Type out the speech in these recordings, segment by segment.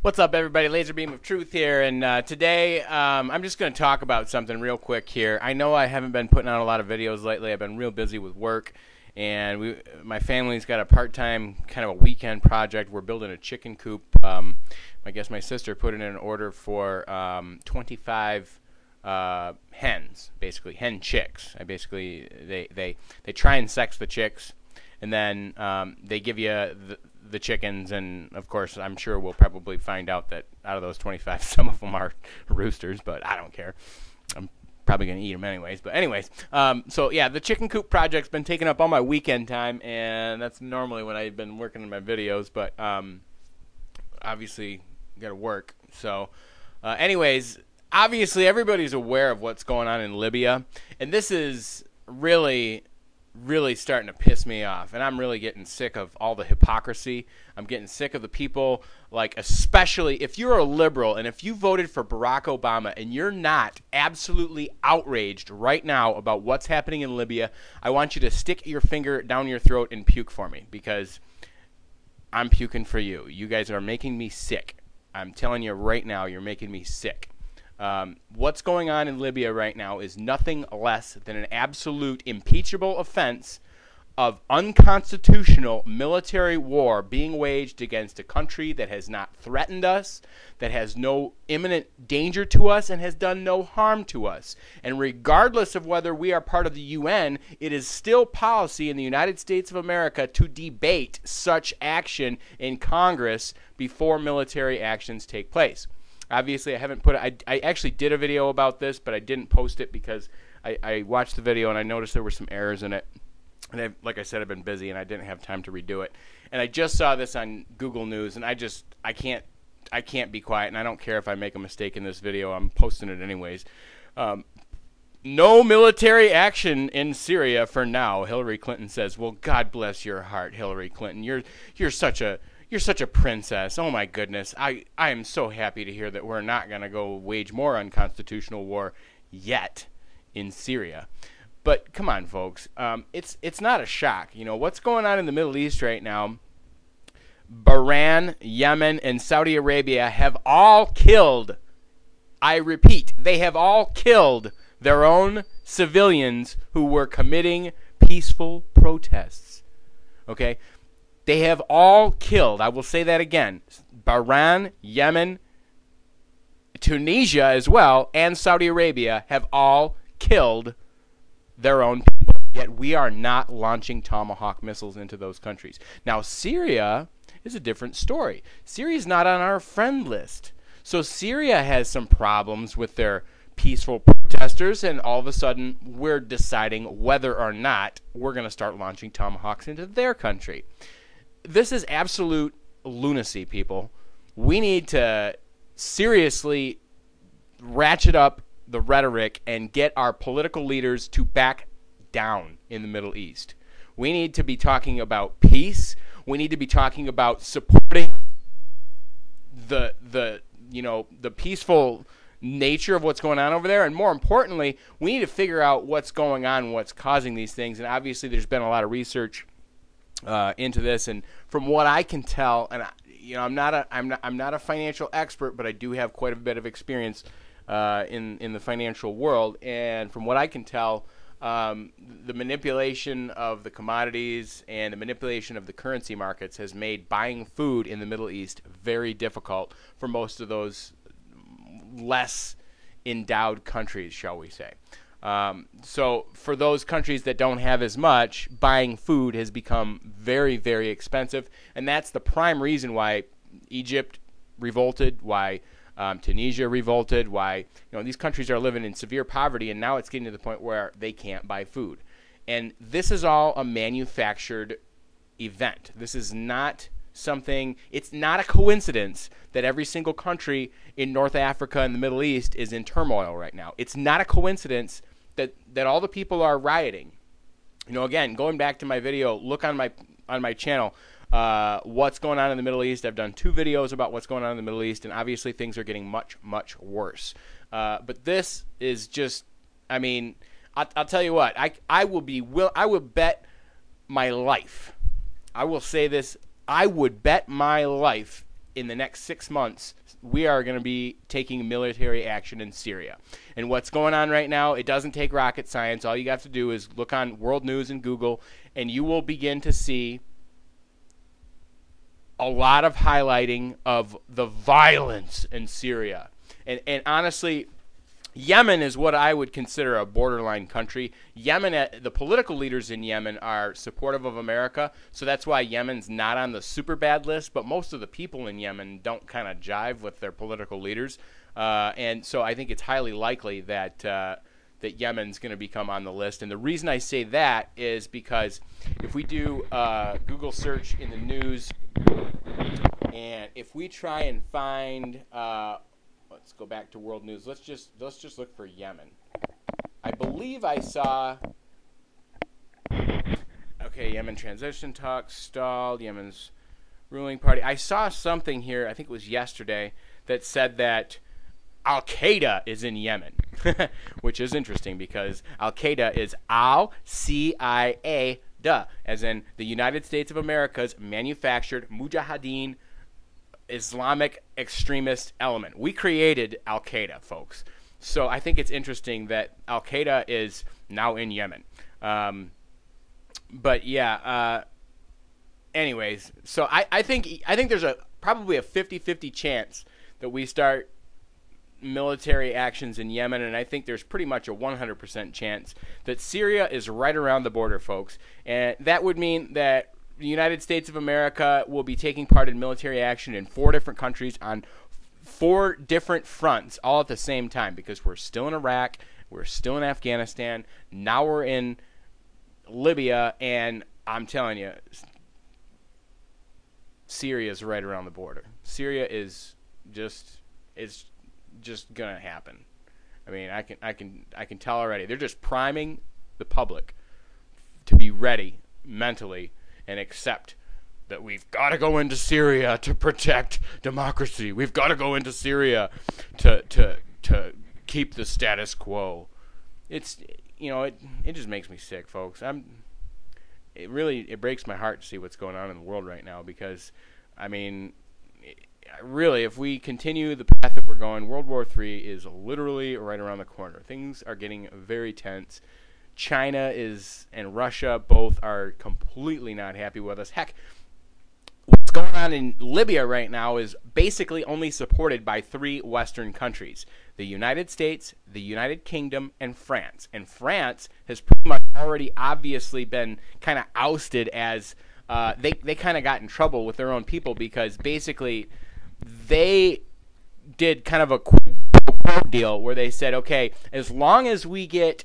What's up, everybody? Laser Beam of Truth here, and today I'm just going to talk about something real quick here. I know I haven't been putting out a lot of videos lately. I've been real busy with work, and my family's got a part-time kind of a weekend project. We're building a chicken coop. I guess my sister put in an order for 25 hens, basically hen chicks. They try and sex the chicks, and then they give you the chickens, and of course I'm sure we'll probably find out that out of those 25 some of them are roosters, but I don't care. I'm probably gonna eat them anyways. But anyways, so yeah, the chicken coop project's been taking up all my weekend time, and that's normally when I've been working on my videos, but obviously gotta work. So anyways, obviously everybody's aware of what's going on in Libya, and this is really starting to piss me off, and I'm really getting sick of all the hypocrisy. I'm getting sick of the people, like, especially if you're a liberal and if you voted for Barack Obama and you're not absolutely outraged right now about what's happening in Libya, I want you to stick your finger down your throat and puke for me, because I'm puking for you. You guys are making me sick. I'm telling you right now, you're making me sick. What's going on in Libya right now is nothing less than an absolute impeachable offense of unconstitutional military war being waged against a country that has not threatened us, that has no imminent danger to us, and has done no harm to us. And regardless of whether we are part of the UN, it is still policy in the United States of America to debate such action in Congress before military actions take place. Obviously, I haven't put it. I actually did a video about this, but I didn't post it because I watched the video and I noticed there were some errors in it. And like I said, I've been busy and I didn't have time to redo it. And I just saw this on Google News, and I can't be quiet. And I don't care if I make a mistake in this video. I'm posting it anyways. No military action in Syria for now, Hillary Clinton says. Well, God bless your heart, Hillary Clinton. You're such a princess. Oh my goodness. I am so happy to hear that we're not going to go wage more unconstitutional war yet in Syria. But come on, folks. It's not a shock. You know, what's going on in the Middle East right now, Bahrain, Yemen, and Saudi Arabia have all killed, I repeat, they have all killed their own civilians who were committing peaceful protests. Okay? They have all killed, I will say that again, Bahrain, Yemen, Tunisia as well, and Saudi Arabia have all killed their own people. Yet we are not launching Tomahawk missiles into those countries. Now, Syria is a different story. Syria is not on our friend list. So Syria has some problems with their peaceful protesters, and all of a sudden we're deciding whether or not we're going to start launching Tomahawks into their country. This is absolute lunacy, people. We need to seriously ratchet up the rhetoric and get our political leaders to back down in the Middle East. We need to be talking about peace. We need to be talking about supporting the peaceful nature of what's going on over there, and more importantly, we need to figure out what's going on, what's causing these things. And obviously there's been a lot of research into this, and from what I can tell, and I'm not a financial expert, but I do have quite a bit of experience in the financial world, and from what I can tell, the manipulation of the commodities and the manipulation of the currency markets has made buying food in the Middle East very difficult for most of those less endowed countries, shall we say. So for those countries that don't have as much, buying food has become very, very expensive, and that's the prime reason why Egypt revolted, why Tunisia revolted, why these countries are living in severe poverty, and now it's getting to the point where they can't buy food. And this is all a manufactured event. This is not something, it's not a coincidence that every single country in North Africa and the Middle East is in turmoil right now. It's not a coincidence that all the people are rioting. Again, going back to my video, look on my channel, what's going on in the Middle East. I've done 2 videos about what's going on in the Middle East, and obviously things are getting much, much worse. But this is just, I mean, I'll tell you what, I will bet my life. I will say this, I would bet my life in the next 6 months, we are going to be taking military action in Syria. And what's going on right now, it doesn't take rocket science. All you have to do is look on World News and Google, and you will begin to see a lot of highlighting of the violence in Syria. And honestly, Yemen is what I would consider a borderline country. Yemen, the political leaders in Yemen are supportive of America, so that's why Yemen's not on the super bad list, but most of the people in Yemen don't kind of jive with their political leaders. And so I think it's highly likely that that Yemen's going to become on the list. And the reason I say that is because if we do Google search in the news, and if we try and find let's go back to World News. Let's just look for Yemen. I believe I saw. Okay, Yemen transition talks stalled. Yemen's ruling party. I saw something here. I think it was yesterday that said that Al Qaeda is in Yemen, which is interesting because Al Qaeda is Al-CIA-da, as in the United States of America's manufactured Mujahideen Islamic extremist element. We created Al-Qaeda, folks. So I think it's interesting that Al-Qaeda is now in Yemen. But yeah, anyways, so I think there's probably a 50-50 chance that we start military actions in Yemen, and I think there's pretty much a 100% chance that Syria is right around the border, folks. And that would mean that the United States of America will be taking part in military action in 4 different countries on 4 different fronts all at the same time, because we're still in Iraq, we're still in Afghanistan, now we're in Libya, and I'm telling you, Syria is right around the border. Syria is just gonna happen. I mean, I can tell already. They're just priming the public to be ready mentally and accept that we've got to go into Syria to protect democracy. We've got to go into Syria to keep the status quo. It's, you know, it just makes me sick, folks. It breaks my heart to see what's going on in the world right now, because I mean, really, if we continue the path that we're going, World War III is literally right around the corner. Things are getting very tense. China and Russia both are completely not happy with us. Heck, what's going on in Libya right now is basically only supported by 3 Western countries: the United States, the United Kingdom, and France. And France has pretty much already obviously been kind of ousted as they kind of got in trouble with their own people, because basically they did kind of a quid pro quo deal where they said, okay, as long as we get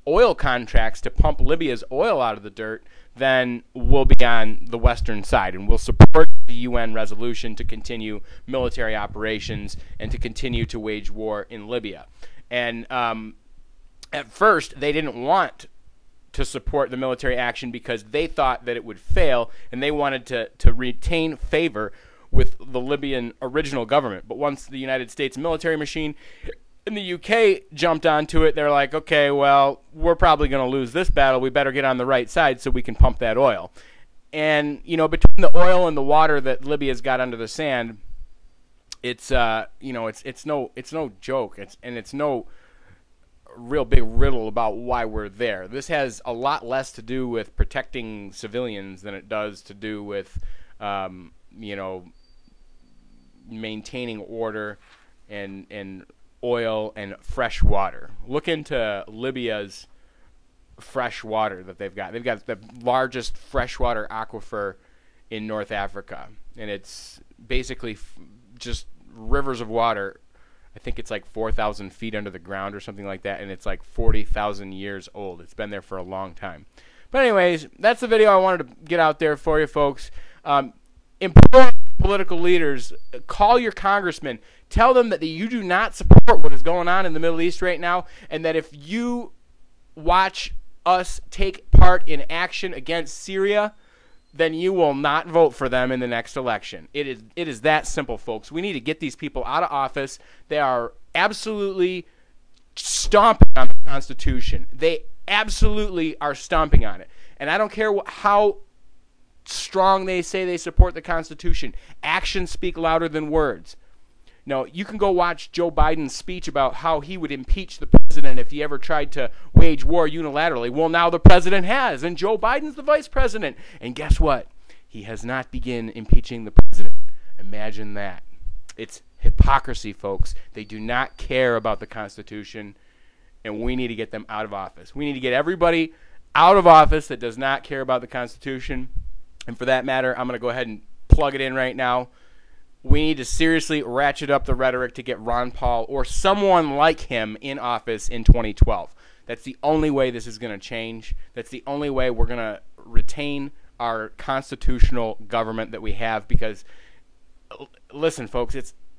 oil contracts to pump Libya's oil out of the dirt, then we'll be on the Western side, and we'll support the UN resolution to continue military operations and to continue to wage war in Libya. And at first, they didn't want to support the military action because they thought that it would fail, and they wanted to retain favor with the Libyan original government. But once the United States military machine and the UK jumped onto it, they're like, okay, well, we're probably going to lose this battle. We better get on the right side so we can pump that oil. And, you know, between the oil and the water that Libya's got under the sand, it's you know, it's no joke. It's no real big riddle about why we're there. This has a lot less to do with protecting civilians than it does to do with you know, maintaining order and oil and fresh water. Look into Libya's fresh water that they've got. They've got the largest freshwater aquifer in North Africa, and it's basically just rivers of water. I think it's like 4,000 feet under the ground or something like that, and it's like 40,000 years old. It's been there for a long time. But anyways, that's the video I wanted to get out there for you folks. Important political leaders, call your congressman. Tell them that you do not support what is going on in the Middle East right now, and that if you watch us take part in action against Syria, then you will not vote for them in the next election. It is that simple, folks. We need to get these people out of office. They are absolutely stomping on the Constitution. They absolutely are stomping on it. And I don't care how strong they say they support the Constitution. Actions speak louder than words. No, you can go watch Joe Biden's speech about how he would impeach the president if he ever tried to wage war unilaterally. Well, now the president has, and Joe Biden's the vice president. And guess what? He has not begun impeaching the president. Imagine that. It's hypocrisy, folks. They do not care about the Constitution, and we need to get them out of office. We need to get everybody out of office that does not care about the Constitution. And for that matter, I'm going to go ahead and plug it in right now. We need to seriously ratchet up the rhetoric to get Ron Paul or someone like him in office in 2012. That's the only way this is going to change. That's the only way we're going to retain our constitutional government that we have, because, listen, folks,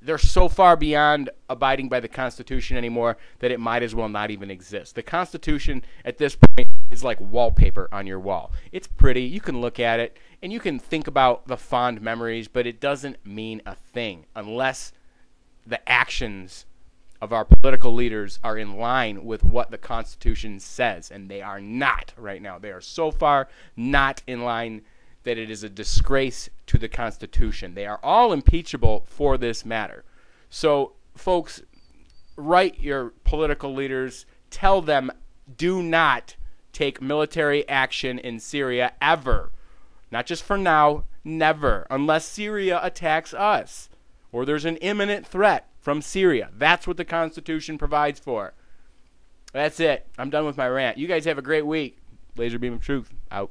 they're so far beyond abiding by the Constitution anymore that it might as well not even exist. The Constitution at this point is like wallpaper on your wall. It's pretty. You can look at it, and you can think about the fond memories, but it doesn't mean a thing unless the actions of our political leaders are in line with what the Constitution says, and they are not right now. They are so far not in line that it is a disgrace to the Constitution. They are all impeachable for this matter. So, folks, write your political leaders. Tell them, do not take military action in Syria ever. Not just for now, never, unless Syria attacks us or there's an imminent threat from Syria. That's what the Constitution provides for. That's it. I'm done with my rant. You guys have a great week. Laser Beam of Truth, out.